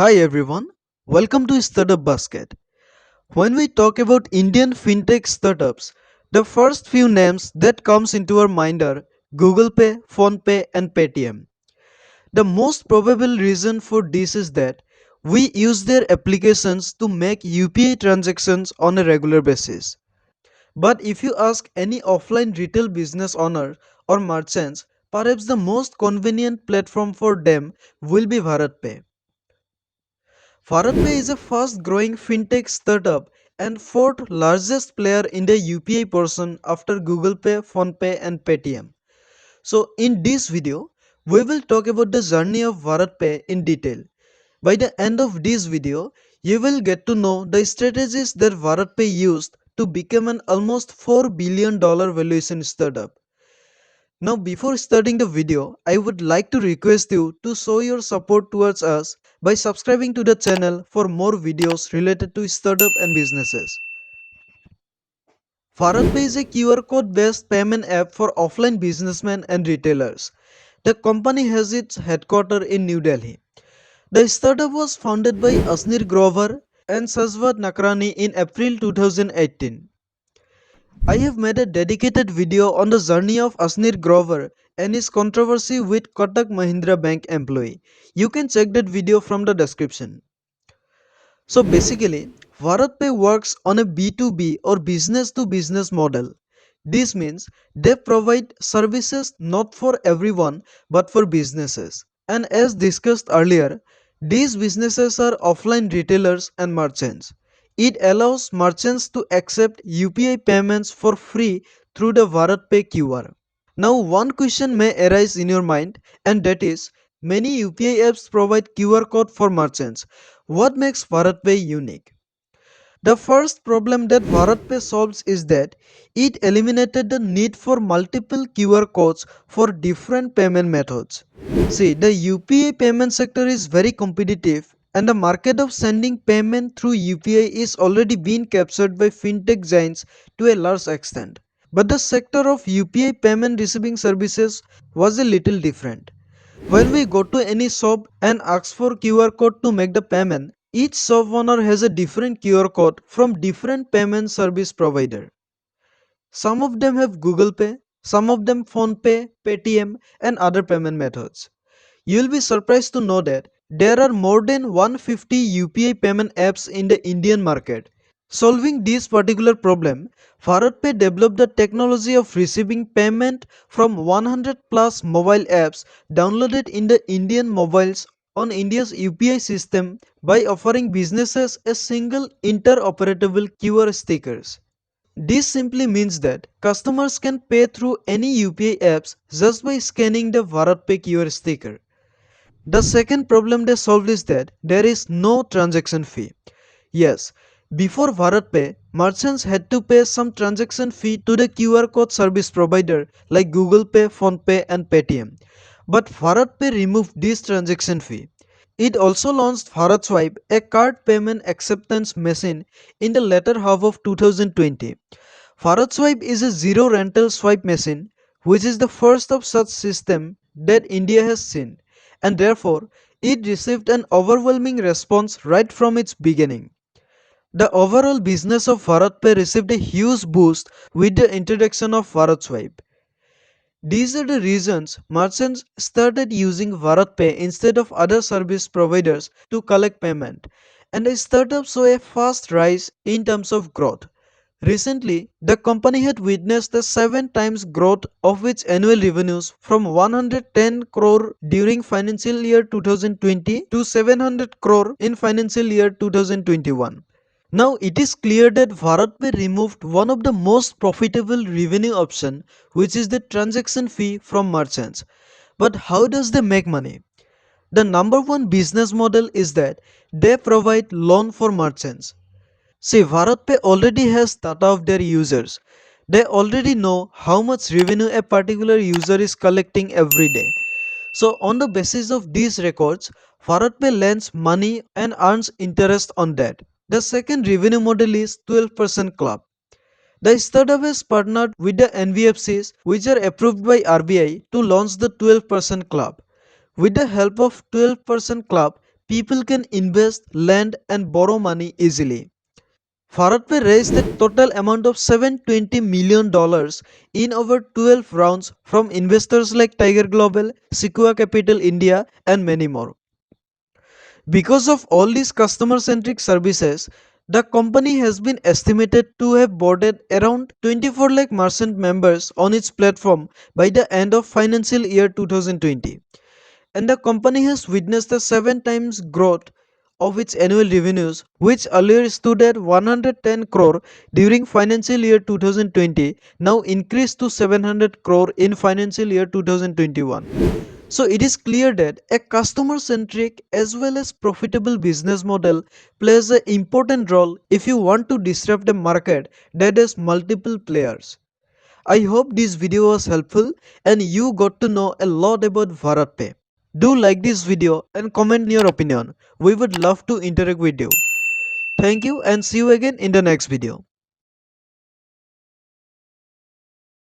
Hi everyone, welcome to Startup Basket. When we talk about Indian Fintech startups, the first few names that comes into our mind are Google Pay, PhonePe and PayTm. The most probable reason for this is that we use their applications to make UPI transactions on a regular basis. But if you ask any offline retail business owner or merchants, perhaps the most convenient platform for them will be BharatPe. BharatPe is a fast-growing fintech startup and fourth largest player in the UPI portion after Google Pay, PhonePe and Paytm. So in this video, we will talk about the journey of BharatPe in detail. By the end of this video, you will get to know the strategies that BharatPe used to become an almost $4 billion valuation startup. Now before starting the video, I would like to request you to show your support towards us by subscribing to the channel for more videos related to startup and businesses. BharatPe is a QR code based payment app for offline businessmen and retailers. The company has its headquarters in New Delhi. The startup was founded by Ashneer Grover and Sajwat Nakrani in April 2018. I have made a dedicated video on the journey of Ashneer Grover and his controversy with Kotak Mahindra Bank employee. You can check that video from the description. So basically, BharatPe works on a B2B or business to business model. This means they provide services not for everyone but for businesses. And as discussed earlier, these businesses are offline retailers and merchants. It allows merchants to accept UPI payments for free through the BharatPe QR. Now one question may arise in your mind, and that is, many UPI apps provide QR code for merchants. What makes BharatPe unique? The first problem that BharatPe solves is that it eliminated the need for multiple QR codes for different payment methods. See, the UPI payment sector is very competitive and the market of sending payment through UPI is already being captured by fintech giants to a large extent. But the sector of UPI payment receiving services was a little different. When we go to any shop and ask for QR code to make the payment, each shop owner has a different QR code from different payment service provider. Some of them have Google Pay, some of them PhonePe, Paytm and other payment methods. You'll be surprised to know that there are more than 150 UPI payment apps in the Indian market. Solving this particular problem, BharatPe developed the technology of receiving payment from 100 plus mobile apps downloaded in the Indian mobiles on India's UPI system by offering businesses a single interoperable QR stickers. This simply means that customers can pay through any UPI apps just by scanning the BharatPe QR sticker. The second problem they solved is that there is no transaction fee. Yes, before BharatPe, merchants had to pay some transaction fee to the QR code service provider like Google Pay, PhonePe and Paytm. But BharatPe removed this transaction fee. It also launched BharatSwipe, a card payment acceptance machine, in the latter half of 2020. BharatSwipe is a zero rental swipe machine, which is the first of such system that India has seen, and therefore it received an overwhelming response right from its beginning. The overall business of BharatPe received a huge boost with the introduction of BharatSwipe. These are the reasons merchants started using BharatPe instead of other service providers to collect payment, and the startup saw a fast rise in terms of growth. Recently, the company had witnessed a 7 times growth of its annual revenues from 110 crore during financial year 2020 to 700 crore in financial year 2021. Now it is clear that BharatPe removed one of the most profitable revenue option, which is the transaction fee from merchants. But how does they make money? The number one business model is that they provide loan for merchants. See, BharatPe already has data of their users. They already know how much revenue a particular user is collecting every day. So on the basis of these records, BharatPe lends money and earns interest on that. The second revenue model is 12% club. The startup has partnered with the NBFCs which are approved by RBI to launch the 12% club. With the help of 12% club, people can invest, lend, and borrow money easily. BharatPe raised a total amount of $720 million in over 12 rounds from investors like Tiger Global, Sequoia Capital India, and many more. Because of all these customer centric services, the company has been estimated to have boarded around 24 lakh merchant members on its platform by the end of financial year 2020. And the company has witnessed a 7 times growth of its annual revenues, which earlier stood at 110 crore during financial year 2020, now increased to 700 crore in financial year 2021. So it is clear that a customer centric as well as profitable business model plays an important role if you want to disrupt a market that has multiple players. I hope this video was helpful and you got to know a lot about BharatPe. Do like this video and comment your opinion. We would love to interact with you. Thank you and see you again in the next video.